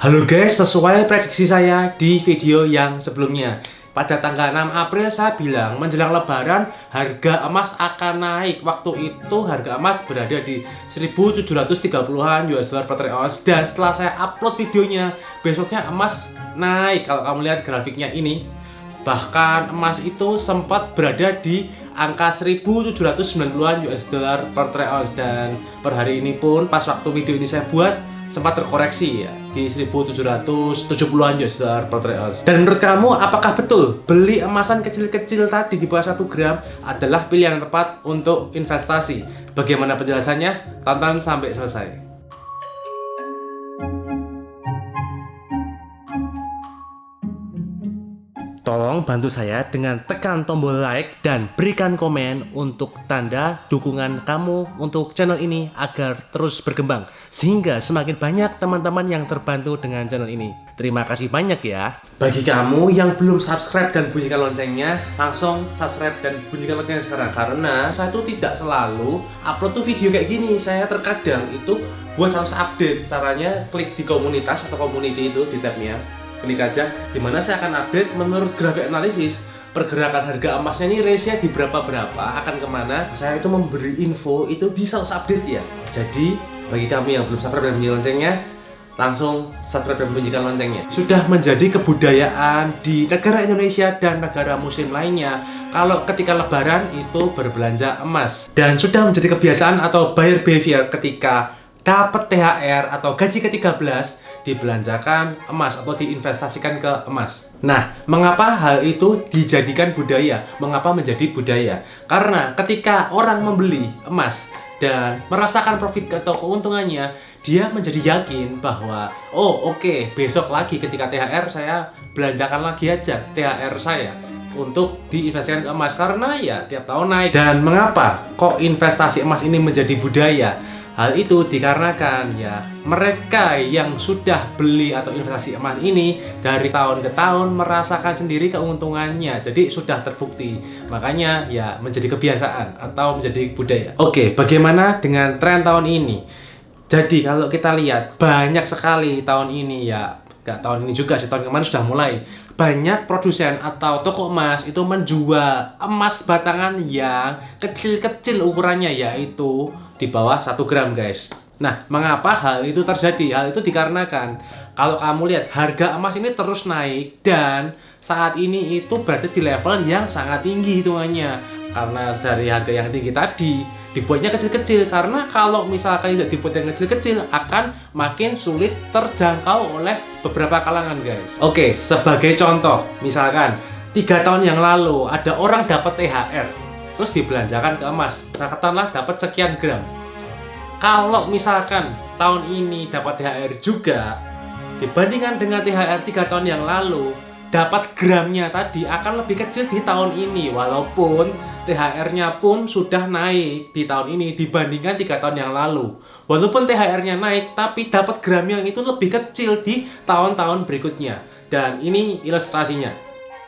Halo guys, sesuai prediksi saya di video yang sebelumnya, pada tanggal 6 April saya bilang menjelang lebaran harga emas akan naik. Waktu itu harga emas berada di 1730-an US dollar per troy ounce. Dan setelah saya upload videonya, besoknya emas naik. Kalau kamu lihat grafiknya ini, bahkan emas itu sempat berada di angka 1790-an US dollar per troy ounce. Dan per hari ini pun pas waktu video ini saya buat sempat terkoreksi ya di 1770-an US dollar per troy ounce. Dan menurut kamu apakah betul beli emasan kecil-kecil tadi di bawah 1 gram adalah pilihan yang tepat untuk investasi? Bagaimana penjelasannya? Tonton sampai selesai. Tolong bantu saya dengan tekan tombol like dan berikan komen untuk tanda dukungan kamu untuk channel ini agar terus berkembang, sehingga semakin banyak teman-teman yang terbantu dengan channel ini. Terima kasih banyak ya. Bagi kamu yang belum subscribe dan bunyikan loncengnya, langsung subscribe dan bunyikan loncengnya sekarang, karena saya tuh tidak selalu upload tuh video kayak gini. Saya terkadang itu buat harus update. Caranya klik di komunitas atau community itu di tabnya, klik aja, dimana saya akan update menurut grafik analisis pergerakan harga emasnya ini, range-nya di berapa akan kemana. Saya itu memberi info itu di sales update ya. Jadi bagi kamu yang belum subscribe dan bunyikan loncengnya, langsung subscribe dan bunyikan loncengnya. Sudah menjadi kebudayaan di negara Indonesia dan negara muslim lainnya kalau ketika lebaran itu berbelanja emas, dan sudah menjadi kebiasaan atau buyer behavior ketika dapat THR atau gaji ke-13 dibelanjakan emas atau diinvestasikan ke emas. Nah, mengapa hal itu dijadikan budaya? Mengapa menjadi budaya? Karena ketika orang membeli emas dan merasakan profit atau keuntungannya, dia menjadi yakin bahwa besok lagi ketika THR saya belanjakan lagi aja THR saya untuk diinvestasikan ke emas, karena ya tiap tahun naik. Dan mengapa kok investasi emas ini menjadi budaya? Hal itu dikarenakan ya mereka yang sudah beli atau investasi emas ini dari tahun ke tahun merasakan sendiri keuntungannya. Jadi sudah terbukti. Makanya ya menjadi kebiasaan atau menjadi budaya. Oke, bagaimana dengan tren tahun ini? Jadi kalau kita lihat banyak sekali tahun ini ya, gak tahun ini juga sih, tahun kemarin sudah mulai banyak produsen atau toko emas itu menjual emas batangan yang kecil-kecil ukurannya, yaitu di bawah 1 gram guys. Nah, mengapa hal itu terjadi? Hal itu dikarenakan kalau kamu lihat harga emas ini terus naik, dan saat ini itu berada di level yang sangat tinggi hitungannya. Karena dari harga yang tinggi tadi dibuatnya kecil-kecil, karena kalau misalkan tidak dibuat yang kecil-kecil akan makin sulit terjangkau oleh beberapa kalangan guys. Oke, sebagai contoh, misalkan 3 tahun yang lalu ada orang dapat THR terus dibelanjakan ke emas, katakanlah dapat sekian gram. Kalau misalkan tahun ini dapat THR juga, dibandingkan dengan THR 3 tahun yang lalu, dapat gramnya tadi akan lebih kecil di tahun ini, walaupun THR-nya pun sudah naik di tahun ini dibandingkan 3 tahun yang lalu. Walaupun THR-nya naik, tapi dapat gram yang itu lebih kecil di tahun-tahun berikutnya. Dan ini ilustrasinya.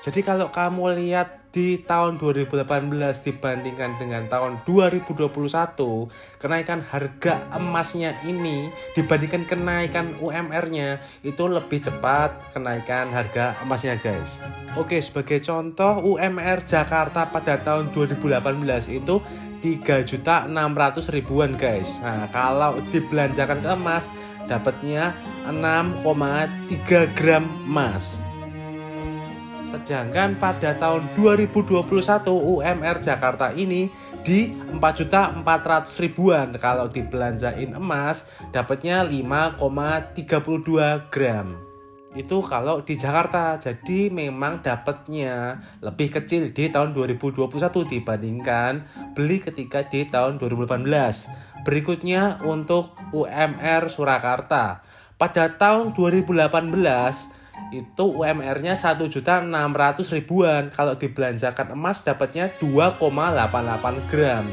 Jadi kalau kamu lihat di tahun 2018 dibandingkan dengan tahun 2021, kenaikan harga emasnya ini dibandingkan kenaikan UMR-nya itu lebih cepat kenaikan harga emasnya guys. Oke, sebagai contoh, UMR Jakarta pada tahun 2018 itu 3.600.000-an guys. Nah, kalau dibelanjakan ke emas dapatnya 6,3 gram emas. Sedangkan pada tahun 2021 UMR Jakarta ini di 4.400.000-an. Kalau dibelanjain emas dapatnya 5,32 gram. Itu kalau di Jakarta. Jadi memang dapatnya lebih kecil di tahun 2021 dibandingkan beli ketika di tahun 2018. Berikutnya untuk UMR Surakarta. Pada tahun 2018 itu UMR-nya 1.600.000-an. Kalau dibelanjakan emas dapatnya 2,88 gram.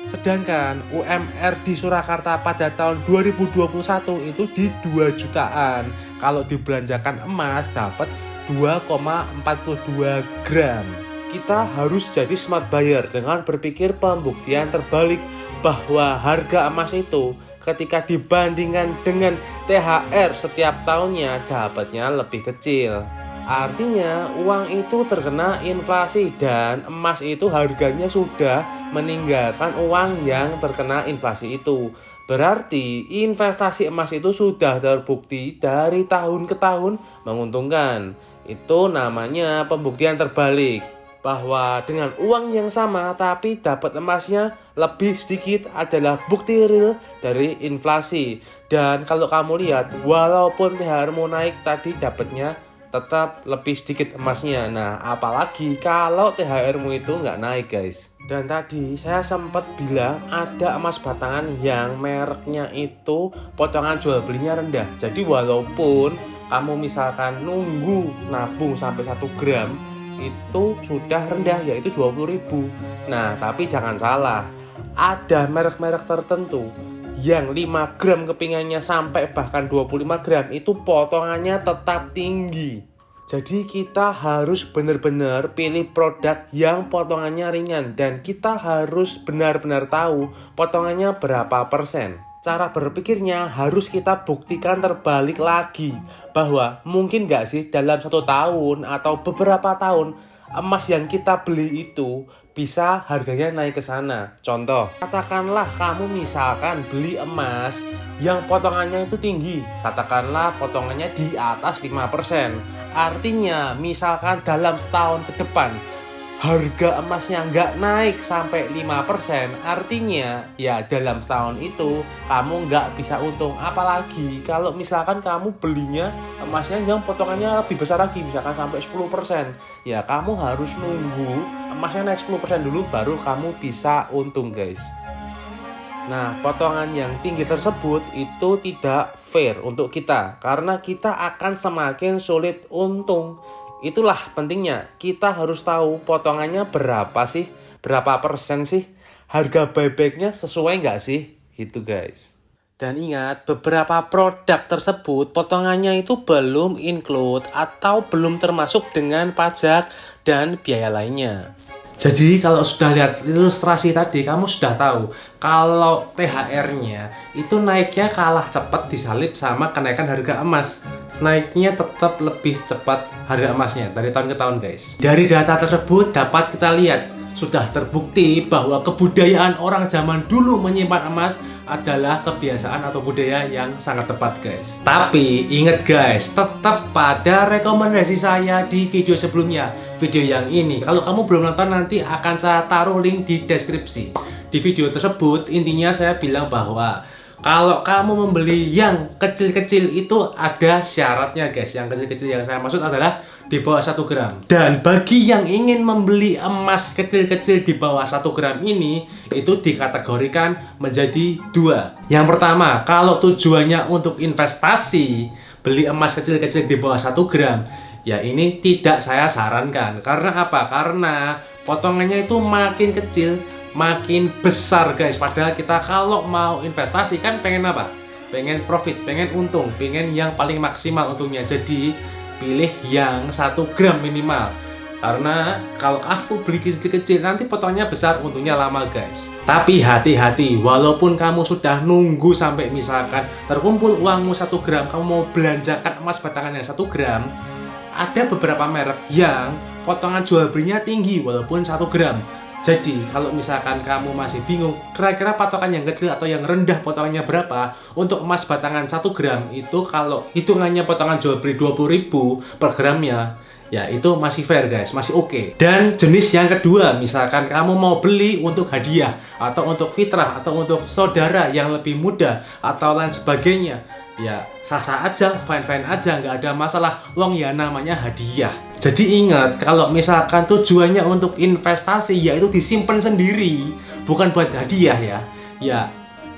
Sedangkan UMR di Surakarta pada tahun 2021 itu di 2 jutaan. Kalau dibelanjakan emas dapat 2,42 gram. Kita harus jadi smart buyer dengan berpikir pembuktian terbalik bahwa harga emas itu ketika dibandingkan dengan THR setiap tahunnya dapatnya lebih kecil. Artinya uang itu terkena inflasi dan emas itu harganya sudah meninggalkan uang yang terkena inflasi itu. Berarti investasi emas itu sudah terbukti dari tahun ke tahun menguntungkan. Itu namanya pembuktian terbalik. Bahwa dengan uang yang sama tapi dapat emasnya lebih sedikit adalah bukti real dari inflasi. Dan kalau kamu lihat, walaupun THR-mu naik tadi dapatnya tetap lebih sedikit emasnya. Nah, apalagi kalau THR-mu itu nggak naik, guys. Dan tadi saya sempat bilang ada emas batangan yang mereknya itu potongan jual belinya rendah. Jadi walaupun kamu misalkan nunggu nabung sampai 1 gram itu sudah rendah, yaitu 20.000. Nah, tapi jangan salah, ada merek-merek tertentu yang 5 gram kepingannya sampai bahkan 25 gram itu potongannya tetap tinggi. Jadi kita harus benar-benar pilih produk yang potongannya ringan dan kita harus benar-benar tahu potongannya berapa persen. Cara berpikirnya harus kita buktikan terbalik lagi bahwa mungkin gak sih dalam 1 tahun atau beberapa tahun emas yang kita beli itu bisa harganya naik ke sana. Contoh, katakanlah kamu misalkan beli emas yang potongannya itu tinggi, katakanlah potongannya di atas 5%. Artinya misalkan dalam setahun ke depan harga emasnya nggak naik sampai 5%, artinya ya dalam setahun itu kamu nggak bisa untung. Apalagi kalau misalkan kamu belinya emasnya yang potongannya lebih besar lagi, misalkan sampai 10%, ya kamu harus nunggu emasnya naik 10% dulu baru kamu bisa untung, guys. Nah, potongan yang tinggi tersebut itu tidak fair untuk kita karena kita akan semakin sulit untung. Itulah pentingnya, kita harus tahu potongannya berapa sih, berapa persen sih, harga buybacknya sesuai nggak sih, gitu guys. Dan ingat, beberapa produk tersebut potongannya itu belum include atau belum termasuk dengan pajak dan biaya lainnya. Jadi kalau sudah lihat ilustrasi tadi, kamu sudah tahu kalau THR-nya itu naiknya kalah cepat disalip sama kenaikan harga emas. Naiknya tetap lebih cepat harga emasnya dari tahun ke tahun, guys. Dari data tersebut dapat kita lihat sudah terbukti bahwa kebudayaan orang zaman dulu menyimpan emas adalah kebiasaan atau budaya yang sangat tepat, guys. Tapi ingat guys, tetap pada rekomendasi saya di video sebelumnya, video yang ini. Kalau kamu belum nonton, nanti akan saya taruh link di deskripsi. Di video tersebut intinya saya bilang bahwa kalau kamu membeli yang kecil-kecil itu ada syaratnya, guys. Yang kecil-kecil yang saya maksud adalah di bawah 1 gram. Dan bagi yang ingin membeli emas kecil-kecil di bawah 1 gram ini, itu dikategorikan menjadi 2. Yang pertama, kalau tujuannya untuk investasi, beli emas kecil-kecil di bawah 1 gram, ya ini tidak saya sarankan. Karena apa? Karena potongannya itu makin kecil makin besar, guys. Padahal kita kalau mau investasi kan pengen apa? Pengen profit, pengen untung, pengen yang paling maksimal untungnya. Jadi pilih yang 1 gram minimal. Karena kalau aku beli kecil-kecil nanti potongannya besar, untungnya lama, guys. Tapi hati-hati, walaupun kamu sudah nunggu sampai misalkan terkumpul uangmu 1 gram, kamu mau belanjakan emas batangan yang 1 gram, ada beberapa merek yang potongan jual belinya tinggi walaupun 1 gram. Jadi kalau misalkan kamu masih bingung kira-kira patokan yang kecil atau yang rendah potongannya berapa untuk emas batangan 1 gram, itu kalau hitungannya potongan jual beli 20.000 per gramnya, ya itu masih fair, guys, masih oke. Dan jenis yang kedua, misalkan kamu mau beli untuk hadiah atau untuk fitrah atau untuk saudara yang lebih muda atau lain sebagainya, ya sah-sah aja, fine-fine aja, nggak ada masalah. Wong ya namanya hadiah. Jadi ingat, kalau misalkan tujuannya untuk investasi, ya itu disimpan sendiri, bukan buat hadiah ya. Ya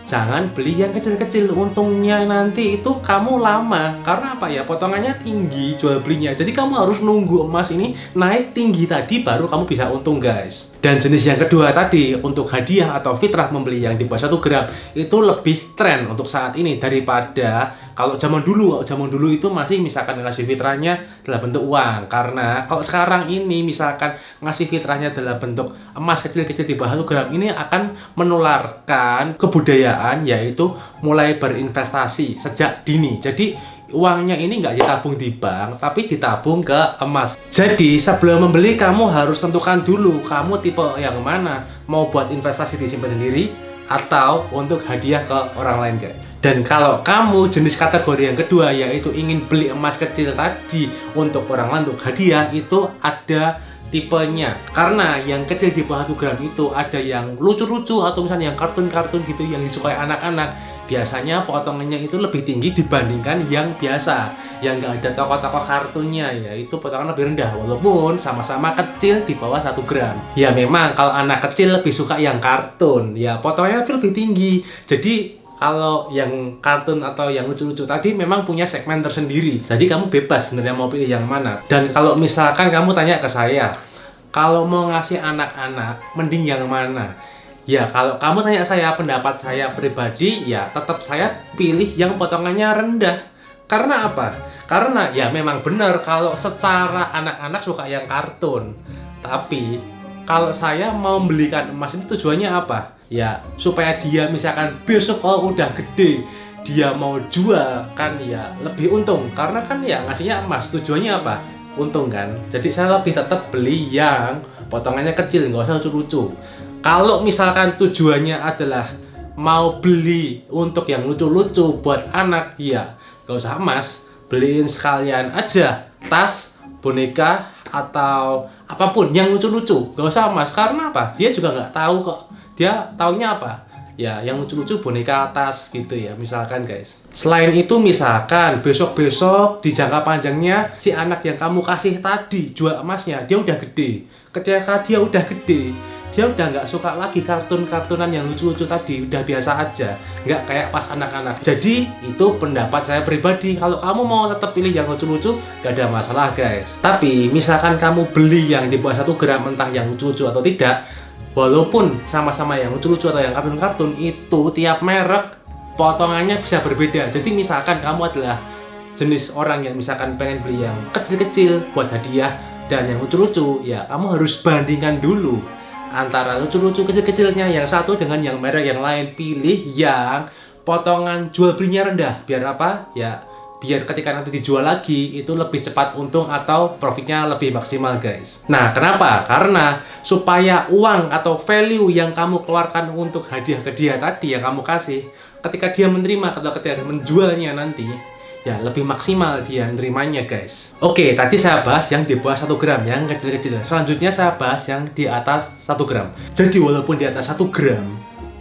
jangan beli yang kecil-kecil, untungnya nanti itu kamu lama. Karena apa ya? Potongannya tinggi jual belinya. Jadi kamu harus nunggu emas ini naik tinggi tadi baru kamu bisa untung, guys. Dan jenis yang kedua tadi, untuk hadiah atau fitrah membeli yang di bawah 1 gram itu lebih tren untuk saat ini daripada kalau zaman dulu. Zaman dulu itu masih misalkan ngasih fitrahnya dalam bentuk uang. Karena kalau sekarang ini misalkan ngasih fitrahnya dalam bentuk emas kecil-kecil di bawah 1 gram, ini akan menularkan kebudayaan, yaitu mulai berinvestasi sejak dini. Jadi uangnya ini nggak ditabung di bank, tapi ditabung ke emas. Jadi sebelum membeli, kamu harus tentukan dulu kamu tipe yang mana, mau buat investasi disimpan sendiri atau untuk hadiah ke orang lain, guys. Dan kalau kamu jenis kategori yang kedua, yaitu ingin beli emas kecil tadi untuk orang lain untuk hadiah, itu ada tipenya. Karena yang kecil di bawah 1 gram itu ada yang lucu-lucu atau misalnya yang kartun-kartun gitu yang disukai anak-anak. Biasanya potongannya itu lebih tinggi dibandingkan yang biasa, yang nggak ada tokoh-tokoh kartunnya, yaitu potongan lebih rendah walaupun sama-sama kecil di bawah 1 gram. Ya memang kalau anak kecil lebih suka yang kartun, ya potongannya lebih tinggi. Jadi kalau yang kartun atau yang lucu-lucu tadi memang punya segmen tersendiri. Jadi kamu bebas sebenarnya mau pilih yang mana. Dan kalau misalkan kamu tanya ke saya, kalau mau ngasih anak-anak mending yang mana? Ya kalau kamu tanya saya, pendapat saya pribadi, ya tetap saya pilih yang potongannya rendah. Karena apa? Karena ya memang benar kalau secara anak-anak suka yang kartun. Tapi kalau saya mau belikan emas itu tujuannya apa? Ya supaya dia misalkan besok kalau udah gede dia mau jual kan ya lebih untung. Karena kan ya ngasihnya emas, tujuannya apa? Untung kan. Jadi saya lebih tetap beli yang potongannya kecil, nggak usah lucu-lucu. Kalau misalkan tujuannya adalah mau beli untuk yang lucu-lucu buat anak, ya nggak usah emas, beliin sekalian aja tas, boneka, atau apapun yang lucu-lucu, nggak usah emas. Karena apa? Dia juga nggak tahu kok. Dia taunya apa? Ya yang lucu-lucu boneka, tas gitu ya misalkan, guys. Selain itu misalkan besok-besok di jangka panjangnya si anak yang kamu kasih tadi jual emasnya, dia udah gede. Ketika dia udah gede, dia udah nggak suka lagi kartun-kartunan yang lucu-lucu tadi, udah biasa aja, nggak kayak pas anak-anak. Jadi itu pendapat saya pribadi. Kalau kamu mau tetap pilih yang lucu-lucu, nggak ada masalah, guys. Tapi misalkan kamu beli yang di bawah 1 gram, entah yang lucu-lucu atau tidak, walaupun sama-sama yang lucu-lucu atau yang kartun-kartun, itu tiap merek potongannya bisa berbeda. Jadi misalkan kamu adalah jenis orang yang misalkan pengen beli yang kecil-kecil buat hadiah dan yang lucu-lucu, ya kamu harus bandingkan dulu antara lucu-lucu kecil-kecilnya yang satu dengan yang merek yang lain. Pilih yang potongan jual belinya rendah. Biar apa? Ya biar ketika nanti dijual lagi itu lebih cepat untung atau profitnya lebih maksimal, guys. Nah kenapa? Karena supaya uang atau value yang kamu keluarkan untuk hadiah ke dia tadi yang kamu kasih, ketika dia menerima atau ketika menjualnya nanti, ya lebih maksimal dia nerimanya, guys. Oke, tadi saya bahas yang di bawah 1 gram, yang kecil-kecil. Selanjutnya saya bahas yang di atas 1 gram. Jadi walaupun di atas 1 gram,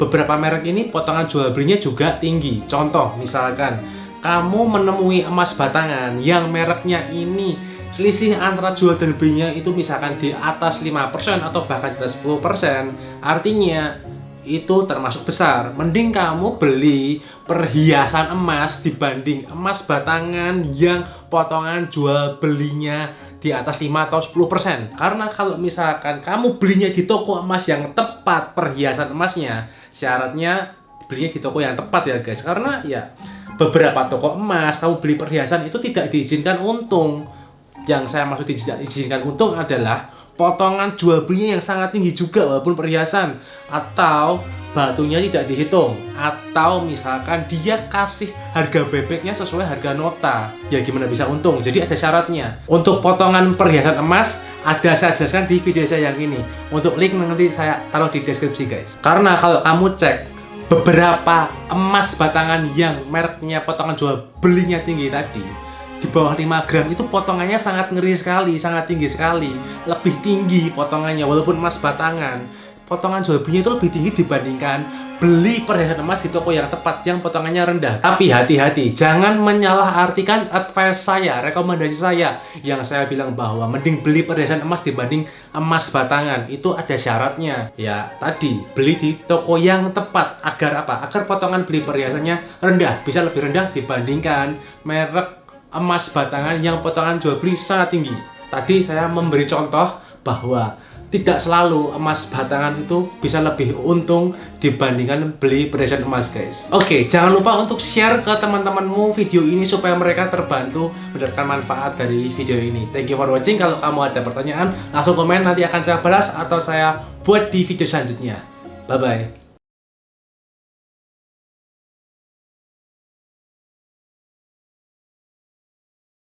beberapa merek ini potongan jual belinya juga tinggi. Contoh, misalkan kamu menemui emas batangan yang mereknya ini selisih antara jual dan belinya itu misalkan di atas 5% atau bahkan di atas 10%, artinya itu termasuk besar. Mending kamu beli perhiasan emas dibanding emas batangan yang potongan jual belinya di atas 5 atau 10%. Karena kalau misalkan kamu belinya di toko emas yang tepat perhiasan emasnya, syaratnya belinya di toko yang tepat ya, guys. Karena ya beberapa toko emas kamu beli perhiasan itu tidak diizinkan untung. Yang saya maksud diizinkan untung adalah potongan jual belinya yang sangat tinggi juga walaupun perhiasan, atau batunya tidak dihitung, atau misalkan dia kasih harga bebeknya sesuai harga nota. Ya gimana bisa untung? Jadi ada syaratnya. Untuk potongan perhiasan emas ada saya jelaskan di video saya yang ini. Untuk link nanti saya taruh di deskripsi, guys. Karena kalau kamu cek beberapa emas batangan yang mereknya potongan jual belinya tinggi tadi, di bawah 5 gram itu potongannya sangat ngeri sekali, sangat tinggi sekali. Lebih tinggi potongannya walaupun emas batangan. Potongan jual belinya itu lebih tinggi dibandingkan beli perhiasan emas di toko yang tepat yang potongannya rendah. Tapi hati-hati, jangan menyalahartikan advice saya, rekomendasi saya yang saya bilang bahwa mending beli perhiasan emas dibanding emas batangan. Itu ada syaratnya. Ya, tadi beli di toko yang tepat agar apa? Agar potongan beli perhiasannya rendah, bisa lebih rendah dibandingkan merek emas batangan yang potongan jual beli sangat tinggi. Tadi saya memberi contoh bahwa tidak selalu emas batangan itu bisa lebih untung dibandingkan beli perhiasan emas, guys. Oke, jangan lupa untuk share ke teman-temanmu video ini supaya mereka terbantu mendapatkan manfaat dari video ini. Thank you for watching. Kalau kamu ada pertanyaan, langsung komen, nanti akan saya balas atau saya buat di video selanjutnya. Bye-bye.